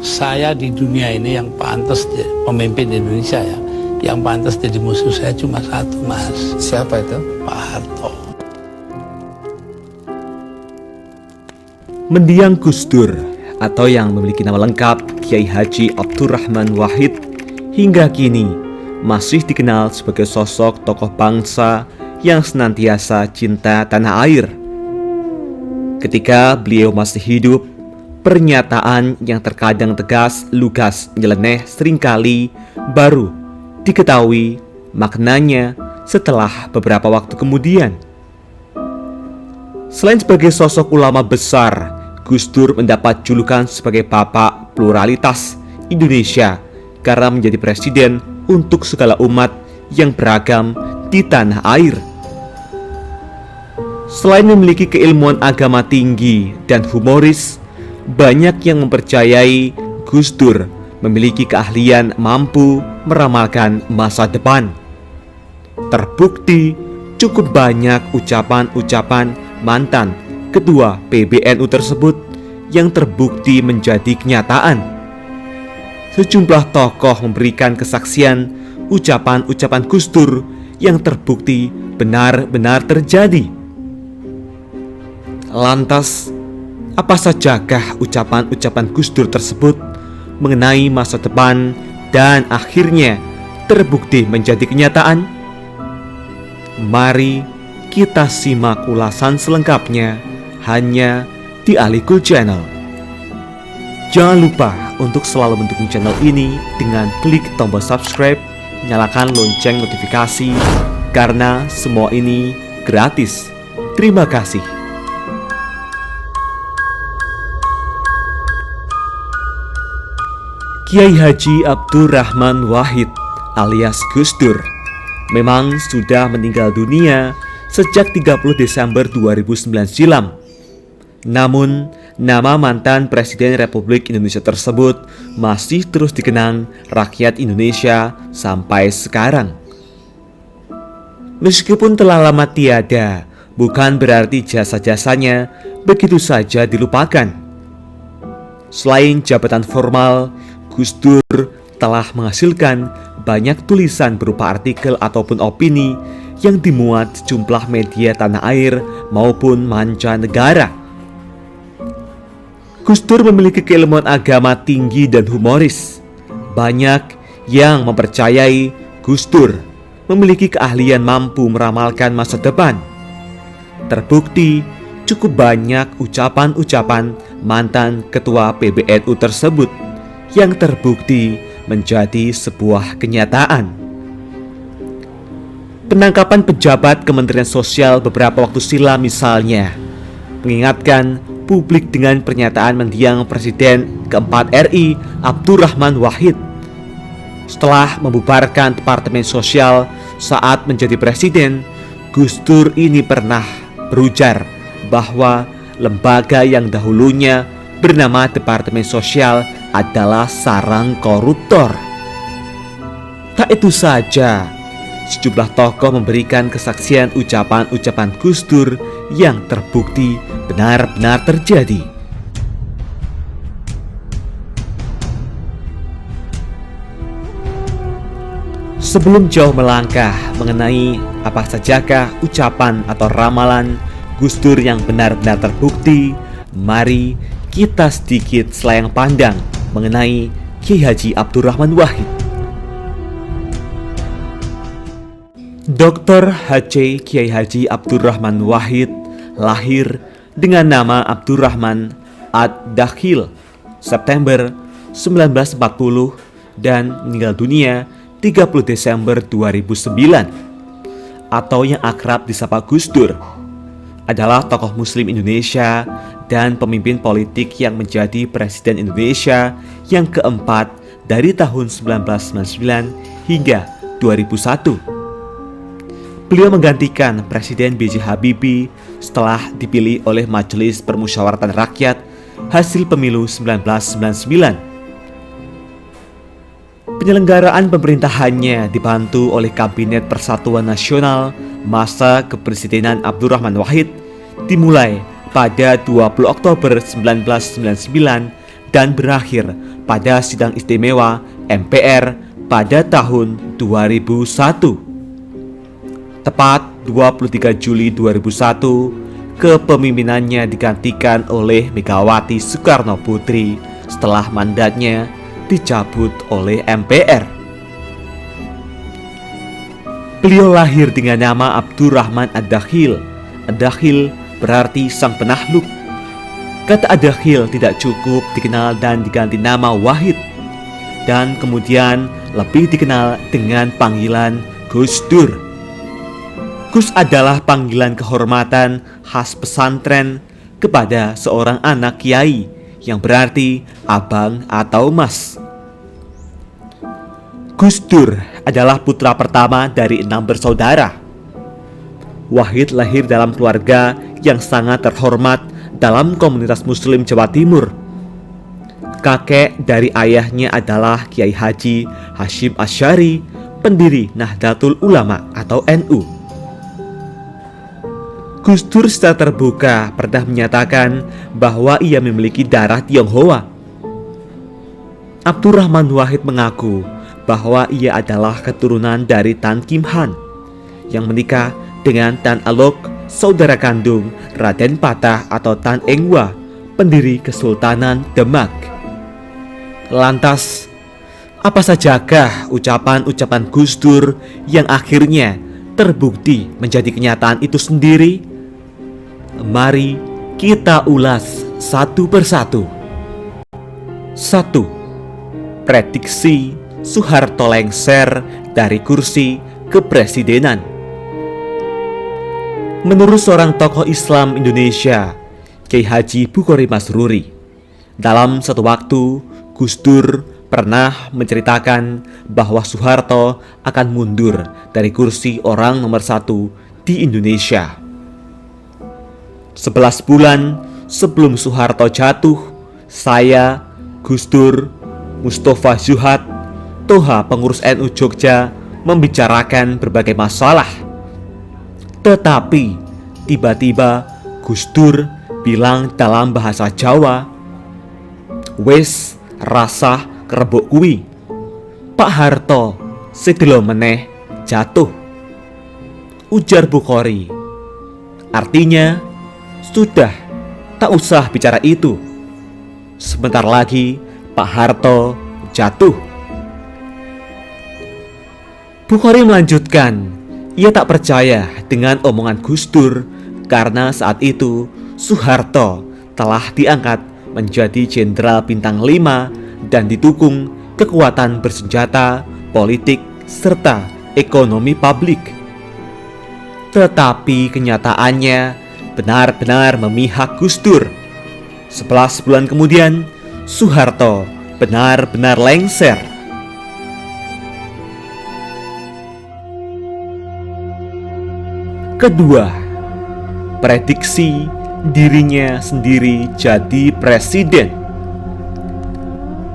Saya di dunia ini yang pantas pemimpin Indonesia ya, yang pantas jadi musuh saya cuma satu, Mas. Siapa itu? Pak Harto. Mendiang Gus Dur atau yang memiliki nama lengkap Kiai Haji Abdurrahman Wahid hingga kini masih dikenal sebagai sosok tokoh bangsa yang senantiasa cinta tanah air. Ketika beliau masih hidup, pernyataan yang terkadang tegas, lugas, nyeleneh seringkali baru diketahui maknanya setelah beberapa waktu kemudian. Selain sebagai sosok ulama besar, Gus Dur mendapat julukan sebagai Bapak Pluralitas Indonesia karena menjadi presiden untuk segala umat yang beragam di tanah air. Selain memiliki keilmuan agama tinggi dan humoris, banyak yang mempercayai Gus Dur memiliki keahlian mampu meramalkan masa depan. Terbukti cukup banyak ucapan-ucapan mantan Ketua PBNU tersebut yang terbukti menjadi kenyataan. Sejumlah tokoh memberikan kesaksian ucapan-ucapan Gus Dur yang terbukti benar-benar terjadi. Lantas, apa sajakah ucapan-ucapan Gus Dur tersebut mengenai masa depan dan akhirnya terbukti menjadi kenyataan? Mari kita simak ulasan selengkapnya hanya di Alikul Channel. Jangan lupa untuk selalu mendukung channel ini dengan klik tombol subscribe, nyalakan lonceng notifikasi karena semua ini gratis. Terima kasih. Kiai Haji Abdurrahman Wahid alias Gus Dur memang sudah meninggal dunia sejak 30 Desember 2009 silam. Namun, nama mantan Presiden Republik Indonesia tersebut masih terus dikenang rakyat Indonesia sampai sekarang. Meskipun telah lama tiada, bukan berarti jasa-jasanya begitu saja dilupakan. Selain jabatan formal, Gus Dur telah menghasilkan banyak tulisan berupa artikel ataupun opini yang dimuat sejumlah media tanah air maupun mancanegara. Gus Dur memiliki keilmuan agama tinggi dan humoris. Banyak yang mempercayai Gus Dur memiliki keahlian mampu meramalkan masa depan. Terbukti cukup banyak ucapan-ucapan mantan Ketua PBNU tersebut yang terbukti menjadi sebuah kenyataan. Penangkapan pejabat Kementerian Sosial beberapa waktu silam misalnya mengingatkan publik dengan pernyataan mendiang Presiden keempat RI Abdurrahman Wahid setelah membubarkan Departemen Sosial saat menjadi presiden. Gus Dur ini pernah berujar bahwa lembaga yang dahulunya bernama Departemen Sosial adalah sarang koruptor. Tak itu saja, sejumlah tokoh memberikan kesaksian ucapan-ucapan Gus Dur yang terbukti benar-benar terjadi. Sebelum jauh melangkah mengenai apa sajakah ucapan atau ramalan Gus Dur yang benar-benar terbukti, mari kita sedikit selayang pandang mengenai Kiai Haji Abdurrahman Wahid. Dr. H.C. Kiai Haji Abdurrahman Wahid lahir dengan nama Abdurrahman Ad-Dakhil September 1940 dan meninggal dunia 30 Desember 2009 atau yang akrab disapa Gus Dur. Adalah tokoh muslim Indonesia dan pemimpin politik yang menjadi Presiden Indonesia yang keempat dari tahun 1999 hingga 2001. Beliau menggantikan Presiden B.J. Habibie setelah dipilih oleh Majelis Permusyawaratan Rakyat hasil pemilu 1999. Penyelenggaraan pemerintahannya dibantu oleh Kabinet Persatuan Nasional masa kepresidenan Abdurrahman Wahid dimulai pada 20 Oktober 1999 dan berakhir pada sidang istimewa MPR pada tahun 2001. Tepat 23 Juli 2001, kepemimpinannya digantikan oleh Megawati Soekarno Putri setelah mandatnya dicabut oleh MPR. Beliau lahir dengan nama Abdurrahman Ad-Dakhil. Ad-Dakhil berarti sang penakluk. Kata Ad-Dakhil tidak cukup dikenal dan diganti nama Wahid, dan kemudian lebih dikenal dengan panggilan Gus Dur. Gus adalah panggilan kehormatan khas pesantren kepada seorang anak kiai, yang berarti abang atau mas. Gus Dur adalah putra pertama dari 6 bersaudara. Wahid lahir dalam keluarga yang sangat terhormat dalam komunitas Muslim Jawa Timur. Kakek dari ayahnya adalah Kiai Haji Hashim Asy'ari, pendiri Nahdlatul Ulama atau NU. Gus Dur secara terbuka pernah menyatakan bahwa ia memiliki darah Tionghoa. Abdurrahman Wahid mengaku bahwa ia adalah keturunan dari Tan Kim Han yang menikah dengan Tan Alok, saudara kandung Raden Patah atau Tan Engwa, pendiri Kesultanan Demak. Lantas, apa sajakah ucapan-ucapan Gus Dur yang akhirnya terbukti menjadi kenyataan itu sendiri? Mari kita ulas satu persatu. 1. Prediksi Soeharto lengser dari kursi kepresidenan. Menurut seorang tokoh Islam Indonesia, Kiai Haji Bukhari Masruri, dalam satu waktu Gus Dur pernah menceritakan bahwa Soeharto akan mundur dari kursi orang nomor 1 di Indonesia. 11 bulan sebelum Soeharto jatuh, saya, Gus Dur, Mustafa Zuhad, Toha pengurus NU Jogja membicarakan berbagai masalah. Tetapi tiba-tiba Gus Dur bilang dalam bahasa Jawa, "Wes rasah kerebuk kuwi, Pak Harto sedelo meneh jatuh," ujar Bukhari. Artinya, sudah, tak usah bicara itu. Sebentar lagi Pak Harto jatuh. Bukhari melanjutkan, ia tak percaya dengan omongan Gus Dur karena saat itu Soeharto telah diangkat menjadi Jenderal Bintang 5 dan didukung kekuatan bersenjata, politik, serta ekonomi publik. Tetapi kenyataannya benar-benar memihak Gus Dur. 11 bulan kemudian, Soeharto benar-benar lengser. Kedua, prediksi dirinya sendiri jadi presiden.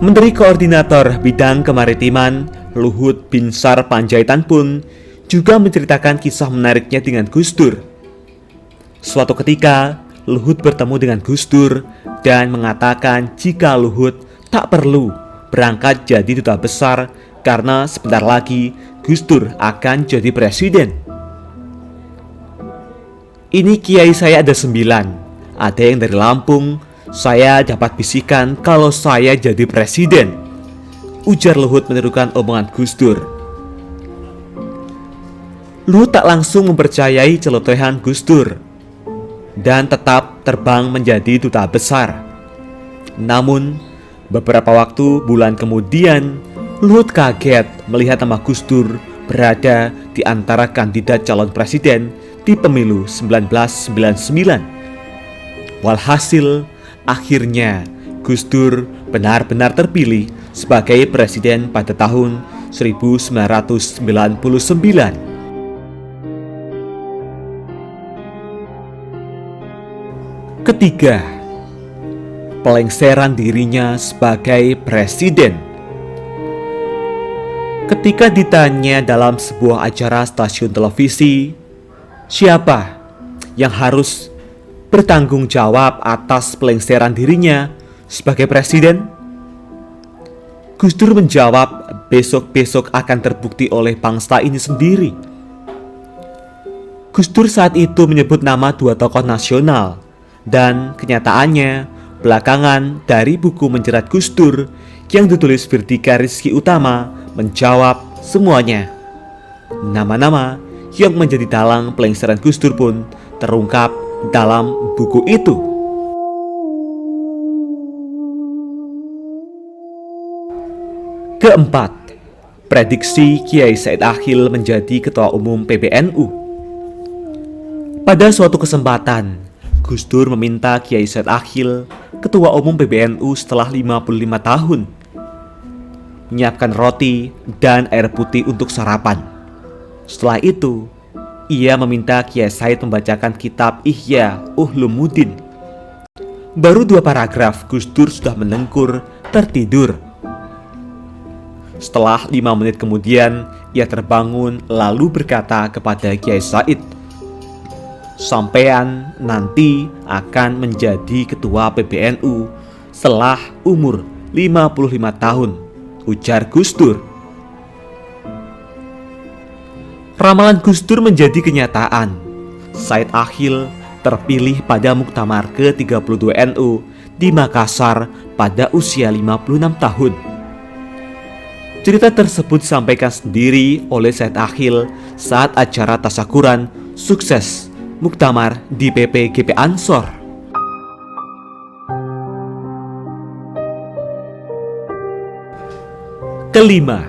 Menteri Koordinator Bidang Kemaritiman Luhut Binsar Panjaitan pun juga menceritakan kisah menariknya dengan Gus Dur. Suatu ketika, Luhut bertemu dengan Gus Dur dan mengatakan jika Luhut tak perlu berangkat jadi duta besar karena sebentar lagi Gus Dur akan jadi presiden. "Ini kiai saya ada 9, ada yang dari Lampung. Saya dapat bisikan kalau saya jadi presiden," ujar Luhut menirukan omongan Gus Dur. Luhut tak langsung mempercayai celotehan Gus Dur dan tetap terbang menjadi duta besar. Namun, beberapa bulan kemudian, Luhut kaget melihat nama Gus Dur berada di antara kandidat calon presiden di pemilu 1999. Walhasil, akhirnya Gus Dur benar-benar terpilih sebagai presiden pada tahun 1999. Ketiga, pelengseran dirinya sebagai presiden. Ketika ditanya dalam sebuah acara stasiun televisi, siapa yang harus bertanggung jawab atas pelengseran dirinya sebagai presiden? Gus Dur menjawab, besok-besok akan terbukti oleh bangsa ini sendiri. Gus Dur saat itu menyebut nama dua tokoh nasional, dan kenyataannya belakangan dari buku Menjerat Gus Dur yang ditulis Firdika Rizky Utama menjawab semuanya. Nama-nama yang menjadi dalang pelengseran Gus Dur pun terungkap dalam buku itu. Keempat, prediksi Kiai Said Akhil menjadi Ketua Umum PBNU. Pada suatu kesempatan, Gus Dur meminta Kiai Said Akhil, Ketua Umum PBNU setelah 55 tahun, menyiapkan roti dan air putih untuk sarapan. Setelah itu, ia meminta Kiai Said membacakan kitab Ihya Ulumuddin. Baru 2 paragraf, Gus Dur sudah menengkur tertidur. Setelah 5 menit kemudian, ia terbangun lalu berkata kepada Kiai Said, "Sampean nanti akan menjadi ketua PBNU setelah umur 55 tahun, ujar Gus Dur. Ramalan Gus Dur menjadi kenyataan. Said Akhil terpilih pada Muktamar ke-32 NU di Makassar pada usia 56 tahun. Cerita tersebut disampaikan sendiri oleh Said Akhil saat acara tasyakuran sukses Muktamar di PPGP Ansor. Kelima,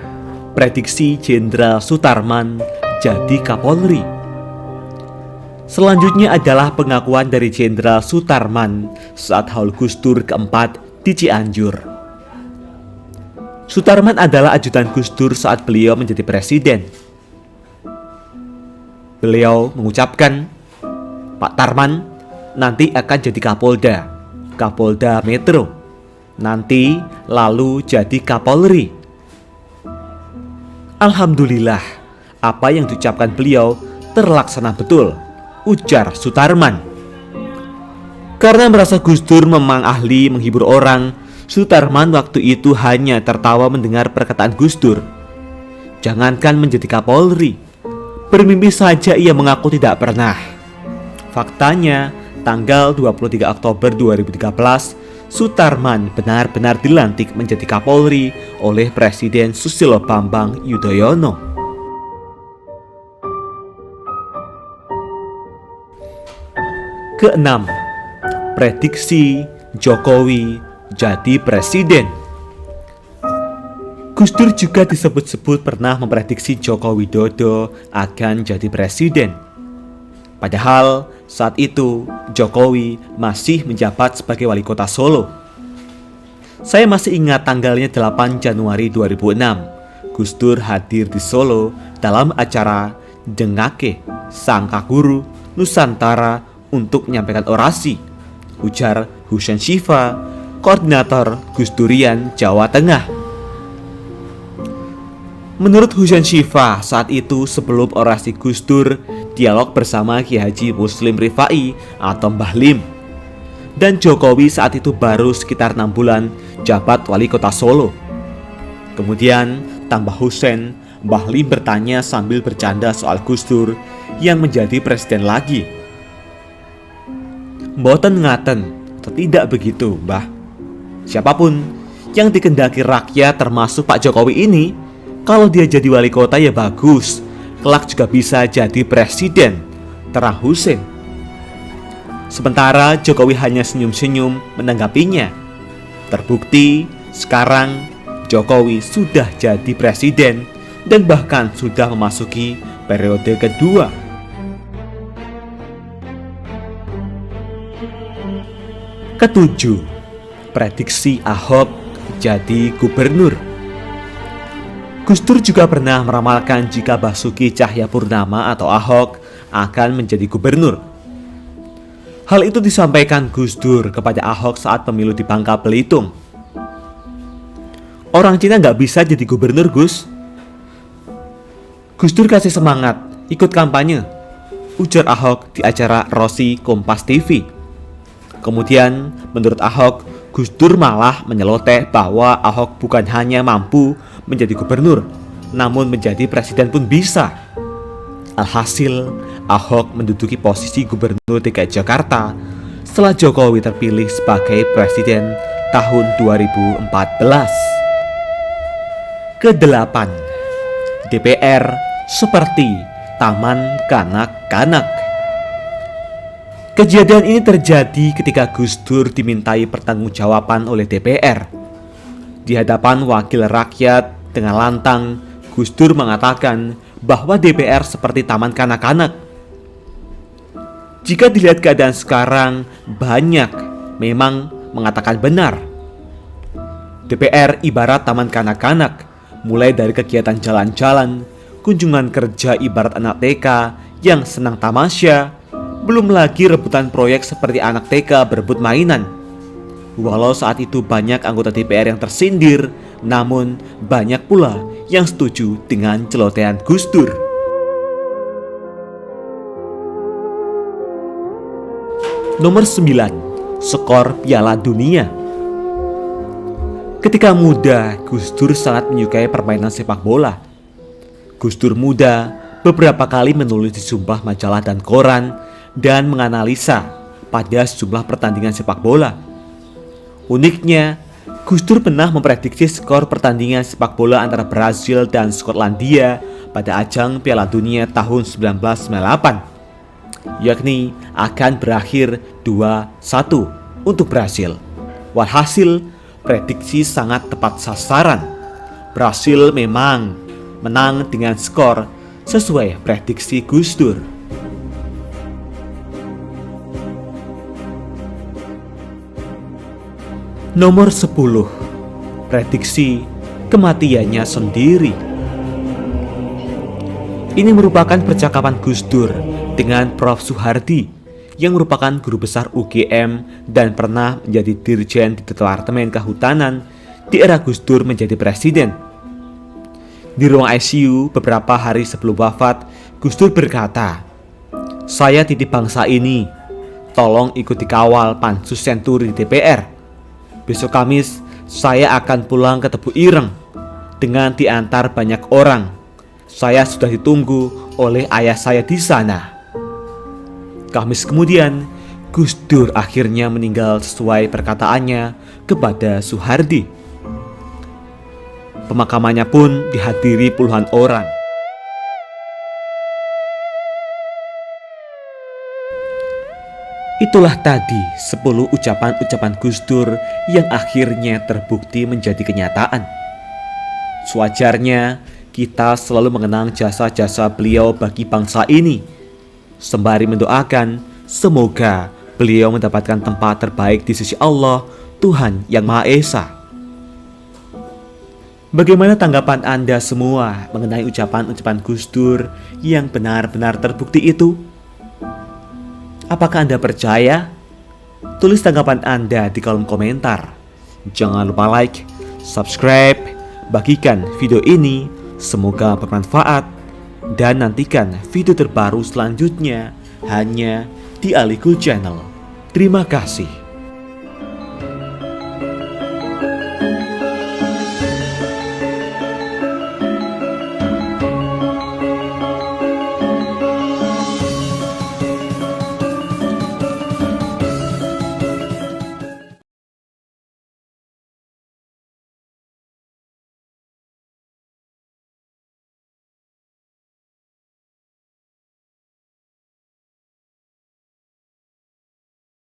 prediksi Jenderal Sutarman jadi Kapolri. Selanjutnya adalah pengakuan dari Jenderal Sutarman saat haul Gus Dur keempat di Cianjur. Sutarman adalah ajudan Gus Dur saat beliau menjadi presiden. Beliau mengucapkan, "Pak Tarman nanti akan jadi Kapolda Metro, nanti lalu jadi Kapolri." Alhamdulillah, apa yang diucapkan beliau terlaksana betul, ujar Sutarman. Karena merasa Gus Dur memang ahli menghibur orang, Sutarman waktu itu hanya tertawa mendengar perkataan Gus Dur. Jangankan menjadi Kapolri, bermimpi saja ia mengaku tidak pernah. Faktanya, tanggal 23 Oktober 2013, Sutarman benar-benar dilantik menjadi Kapolri oleh Presiden Susilo Bambang Yudhoyono. Keenam, prediksi Jokowi jadi presiden. Gus Dur juga disebut-sebut pernah memprediksi Joko Widodo akan jadi presiden. Padahal saat itu Jokowi masih menjabat sebagai wali kota Solo. Saya masih ingat tanggalnya 8 Januari 2006. Gus Dur hadir di Solo dalam acara Dengake Sangka Guru Nusantara untuk menyampaikan orasi, ujar Husain Syifa, koordinator Gus Durian Jawa Tengah. Menurut Husain Syifa, saat itu sebelum orasi Gus Dur, dialog bersama Kiai Haji Muslim Rifai atau Mbah Lim. Dan Jokowi saat itu baru sekitar 6 bulan jabat wali kota Solo. Kemudian tambah Husain, Mbah Lim bertanya sambil bercanda soal Gus Dur yang menjadi presiden lagi. "Mboten ngaten, tidak begitu, Mbah. Siapapun yang dikehendaki rakyat termasuk Pak Jokowi ini, kalau dia jadi wali kota ya bagus, kelak juga bisa jadi presiden," terang Husain. Sementara Jokowi hanya senyum-senyum menanggapinya. Terbukti sekarang Jokowi sudah jadi presiden dan bahkan sudah memasuki periode kedua. Ketujuh, prediksi Ahok jadi gubernur. Gus Dur juga pernah meramalkan jika Basuki Cahayapurnama atau Ahok akan menjadi gubernur. Hal itu disampaikan Gus Dur kepada Ahok saat pemilu di Bangka Belitung. "Orang Cina nggak bisa jadi gubernur, Gus." Gus Dur kasih semangat, ikut kampanye, ujar Ahok di acara Rosi Kompas TV. Kemudian, menurut Ahok, Gus Dur malah menyeloteh bahwa Ahok bukan hanya mampu menjadi gubernur, namun menjadi presiden pun bisa. Alhasil, Ahok menduduki posisi gubernur DKI Jakarta setelah Jokowi terpilih sebagai presiden tahun 2014. Kedelapan, DPR seperti taman kanak-kanak. Kejadian ini terjadi ketika Gus Dur dimintai pertanggungjawaban oleh DPR. Di hadapan wakil rakyat dengan lantang, Gus Dur mengatakan bahwa DPR seperti taman kanak-kanak. Jika dilihat keadaan sekarang, banyak memang mengatakan benar. DPR ibarat taman kanak-kanak, mulai dari kegiatan jalan-jalan, kunjungan kerja ibarat anak TK yang senang tamasya, belum lagi rebutan proyek seperti anak TK berebut mainan. Walau saat itu banyak anggota DPR yang tersindir, namun banyak pula yang setuju dengan celotehan Gus Dur. Nomor 9, skor Piala Dunia. Ketika muda, Gus Dur sangat menyukai permainan sepak bola. Gus Dur muda beberapa kali menulis di sejumlah majalah dan koran dan menganalisa pada sejumlah pertandingan sepak bola. Uniknya, Gus Dur pernah memprediksi skor pertandingan sepak bola antara Brasil dan Skotlandia pada ajang Piala Dunia tahun 1998, yakni akan berakhir 2-1 untuk Brasil. Walhasil, prediksi sangat tepat sasaran. Brasil memang menang dengan skor sesuai prediksi Gus Dur. Nomor 10, prediksi kematiannya sendiri. Ini merupakan percakapan Gus Dur dengan Prof. Soehardi yang merupakan guru besar UGM dan pernah menjadi dirjen di Departemen Kehutanan di era Gus Dur menjadi presiden. Di ruang ICU beberapa hari sebelum wafat, Gus Dur berkata, "Saya titip bangsa ini, tolong ikut dikawal pansus senturi di DPR. Besok Kamis saya akan pulang ke Tebu Ireng dengan diantar banyak orang. Saya sudah ditunggu oleh ayah saya di sana." Kamis kemudian, Gus Dur akhirnya meninggal sesuai perkataannya kepada Soehardi. Pemakamannya pun dihadiri puluhan orang. Itulah tadi 10 ucapan-ucapan Gus Dur yang akhirnya terbukti menjadi kenyataan. Sewajarnya kita selalu mengenang jasa-jasa beliau bagi bangsa ini, sembari mendoakan semoga beliau mendapatkan tempat terbaik di sisi Allah, Tuhan Yang Maha Esa. Bagaimana tanggapan Anda semua mengenai ucapan-ucapan Gus Dur yang benar-benar terbukti itu? Apakah Anda percaya? Tulis tanggapan Anda di kolom komentar. Jangan lupa like, subscribe, bagikan video ini, semoga bermanfaat, dan nantikan video terbaru selanjutnya hanya di Alikul Channel. Terima kasih.